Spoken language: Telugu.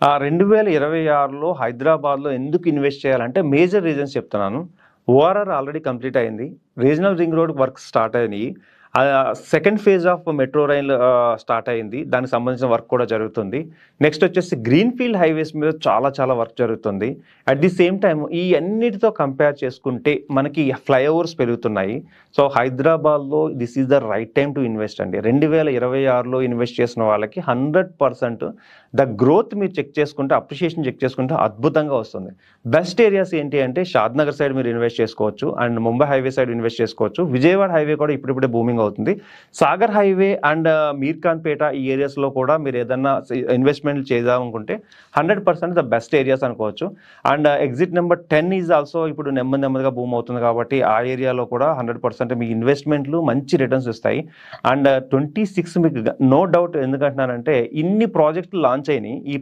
2026లో హైదరాబాద్‌లో ఎందుకు ఇన్వెస్ట్ చేయాలంటే మేజర్ రీజన్స్ చెప్తున్నాను. ఓఆర్ఆర్ ఆల్రెడీ కంప్లీట్ అయింది. Regional ring road work start అయినాయి. Second phase of metro rail start అయింది. దానికి సంబంధించిన వర్క్ కూడా జరుగుతుంది. నెక్స్ట్ వచ్చేసి గ్రీన్‌ఫీల్డ్ హైవేస్ మీద చాలా వర్క్ జరుగుతుంది. అట్ ది సేమ్ టైమ్ ఈ అన్నిటితో కంపేర్ చేసుకుంటే మనకి ఫ్లైఓవర్స్ పెరుగుతున్నాయి. సో హైదరాబాద్‌లో this is the right time to invest అండి. 2026లో ఇన్వెస్ట్ చేసిన వాళ్ళకి 100% ద గ్రోత్ మీరు చెక్ చేసుకుంటే, అప్రిషియేషన్ చెక్ చేసుకుంటే అద్భుతంగా వస్తుంది. బెస్ట్ ఏరియాస్ ఏంటి అంటే షాద్‌నగర్ సైడ్ మీరు ఇన్వెస్ట్ చేసుకోవచ్చు and Mumbai highway side invest చేసుకోవచ్చు. విజయవాడ హైవే కూడా ఇప్పుడిప్పుడే బూమింగ్ అవుతుంది. సాగర్ హైవే అండ్ మీర్ఖాన్పేట ఈ ఏరియాస్లో కూడా మీరు ఏదన్నా ఇన్వెస్ట్మెంట్ చేద్దామనుకుంటే 100% ద బెస్ట్ ఏరియాస్ అనుకోవచ్చు. And exit number 10 is also ఇప్పుడు నెమ్మదిగా బూమ్ అవుతుంది కాబట్టి ఆ ఏరియాలో కూడా 100% మీ ఇన్వెస్ట్మెంట్లు మంచి రిటర్న్స్ ఇస్తాయి. అండ్ 26 మీకు నో డౌట్ ఎందుకంటున్నానంటే ఇన్ని ప్రాజెక్టులు లాంచ్ అయినాయి. ఈ